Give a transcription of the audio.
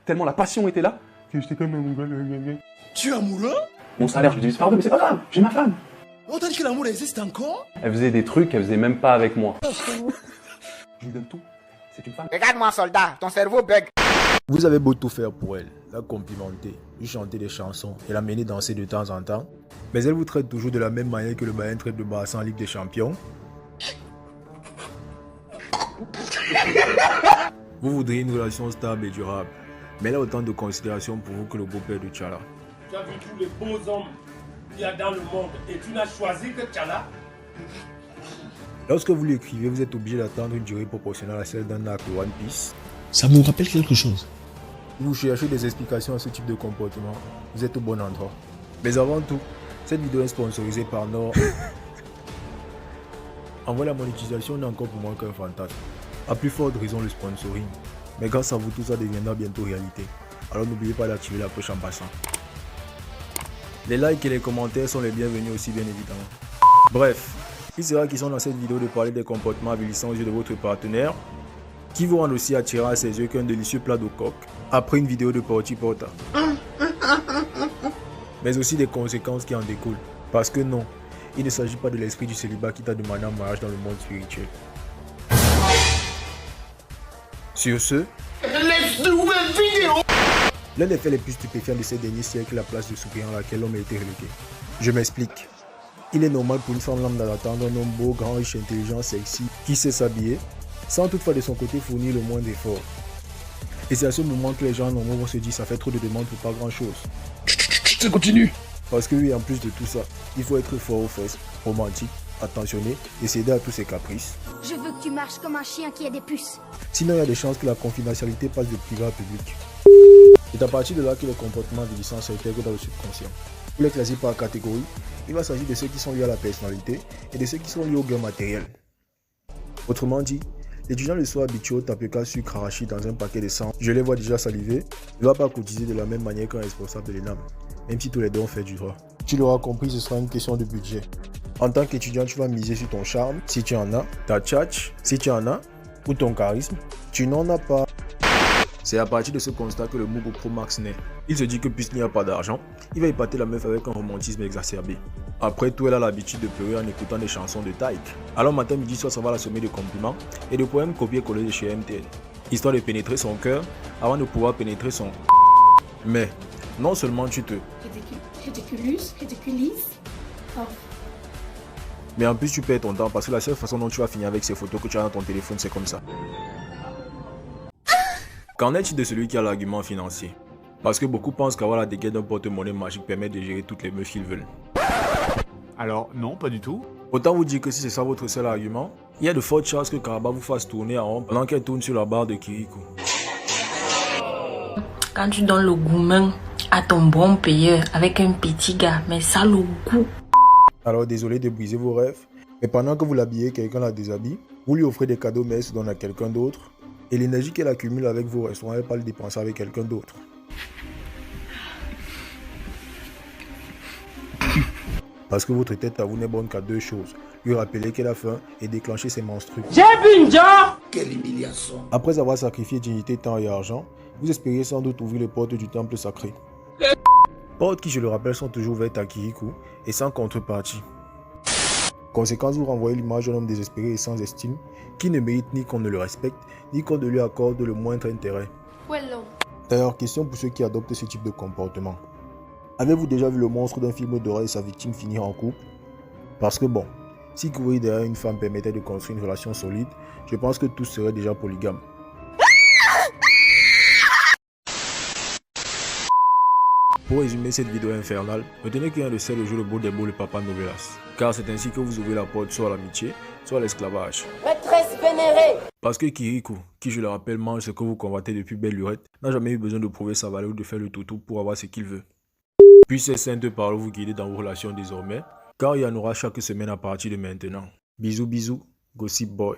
tellement la passion était là, que j'étais comme mon gars. Tu es amoureux? Mon salaire, je lui dis, pardon, mais c'est pas grave, j'ai ma femme. On t'a dit que l'amour existe encore? Elle faisait des trucs qu'elle faisait même pas avec moi. Je lui donne tout. C'est une femme. Regarde-moi, soldat, ton cerveau bug. Vous avez beau tout faire pour elle, la complimenter, lui chanter des chansons et la mener danser de temps en temps, mais elle vous traite toujours de la même manière que le Bayern traite le Barça en Ligue des Champions. Vous voudriez une relation stable et durable, mais elle a autant de considération pour vous que le beau-père de Tchala. Tu as vu tous les beaux hommes qu'il y a dans le monde et tu n'as choisi que Tchala. Lorsque vous lui écrivez, vous êtes obligé d'attendre une durée proportionnelle à celle d'un arc de One Piece. Ça me rappelle quelque chose. Vous cherchez des explications à ce type de comportement, vous êtes au bon endroit. Mais avant tout, cette vidéo est sponsorisée par Nord. En vrai, la monétisation n'est encore pour moi qu'un fantasme. À plus forte raison le sponsoring. Mais grâce à vous, tout ça deviendra bientôt réalité. Alors n'oubliez pas d'activer la cloche en passant. Les likes et les commentaires sont les bienvenus aussi, bien évidemment. Bref, il sera question dans cette vidéo de parler des comportements avilissants aux yeux de votre partenaire, qui vous rendent aussi attirant à ses yeux qu'un délicieux plat de coq après une vidéo de Porti Porta. Mais aussi des conséquences qui en découlent. Parce que non, il ne s'agit pas de l'esprit du célibat qui t'a demandé en mariage dans le monde spirituel. Sur ce, l'un des faits les plus stupéfiants de ces derniers siècles est la place de soupirant à laquelle l'homme a été relégué. Je m'explique. Il est normal pour une femme lambda d'attendre un homme beau, grand, riche, intelligent, sexy, qui sait s'habiller, sans toutefois de son côté fournir le moindre effort. Et c'est à ce moment que les gens normaux vont se dire ça fait trop de demandes pour pas grand chose. Ça continue. Parce que oui, en plus de tout ça, il faut être fort aux fesses, romantique, attentionné et céder à tous ses caprices. Je veux que tu marches comme un chien qui a des puces. Sinon, il y a des chances que la confidentialité passe de privé à public. C'est à partir de là que les comportements avilissants s'intègrent dans le subconscient. Pour les classer par catégorie, il va s'agir de ceux qui sont liés à la personnalité et de ceux qui sont liés au gain matériel. Autrement dit, l'étudiant le soir habitué au tapioca sucre arachide dans un paquet de 100, je les vois déjà saliver, ne va pas cotiser de la même manière qu'un responsable de l'ENAM, même si tous les deux ont fait du droit. Tu l'auras compris, ce sera une question de budget. En tant qu'étudiant, tu vas miser sur ton charme, si tu en as, ta tchatch, si tu en as, ou ton charisme, tu n'en as pas. C'est à partir de ce constat que le Mugo Pro Max naît. Il se dit que puisqu'il n'y a pas d'argent, il va épater la meuf avec un romantisme exacerbé. Après tout, elle a l'habitude de pleurer en écoutant des chansons de Taïk. Alors matin, midi, soir, ça va la sommer de compliments et de poèmes copiés-collés de chez MTN. Histoire de pénétrer son cœur avant de pouvoir pénétrer son... Mais, non seulement tu te... Ridiculise. Oh. Mais en plus tu perds ton temps parce que la seule façon dont tu vas finir avec ces photos que tu as dans ton téléphone, c'est comme ça. Qu'en est-il de celui qui a l'argument financier? Parce que beaucoup pensent qu'avoir la dégaine d'un porte-monnaie magique permet de gérer toutes les meufs qu'ils veulent. Alors non, pas du tout. Autant vous dire que si c'est ça votre seul argument, il y a de fortes chances que Karaba vous fasse tourner en rond pendant qu'elle tourne sur la barre de Kirikou. Quand tu donnes le gourmand à ton bon payeur avec un petit gars, mais ça le goût. Alors désolé de briser vos rêves, mais pendant que vous l'habillez, quelqu'un la déshabille, vous lui offrez des cadeaux mais elle se donne à quelqu'un d'autre, et l'énergie qu'elle accumule avec vos restaurants, elle va le dépenser avec quelqu'un d'autre. Parce que votre tête à vous n'est bonne qu'à deux choses, lui rappeler qu'elle a faim et déclencher ses menstrues. Quelle humiliation. Après avoir sacrifié dignité, temps et argent, vous espériez sans doute ouvrir les portes du temple sacré. Portes qui, je le rappelle, sont toujours ouvertes à Kirikou et sans contrepartie. Conséquence, vous renvoyez l'image d'un homme désespéré et sans estime, qui ne mérite ni qu'on ne le respecte, ni qu'on ne lui accorde le moindre intérêt. D'ailleurs, question pour ceux qui adoptent ce type de comportement. Avez-vous déjà vu le monstre d'un film d'horreur et sa victime finir en couple? Parce que bon, si courir derrière une femme permettait de construire une relation solide, je pense que tous seraient déjà polygames. Pour résumer cette vidéo infernale, retenez qu'il y a de celle au jeu le beau des beaux le papa Novelas. Car c'est ainsi que vous ouvrez la porte soit à l'amitié, soit à l'esclavage. Maîtresse vénérée. Parce que Kirikou, qui je le rappelle mange ce que vous convoitez depuis belle lurette, n'a jamais eu besoin de prouver sa valeur ou de faire le toutou pour avoir ce qu'il veut. Puis ces saintes paroles vous guider dans vos relations désormais, car il y en aura chaque semaine à partir de maintenant. Bisous bisous, Gossip Boy.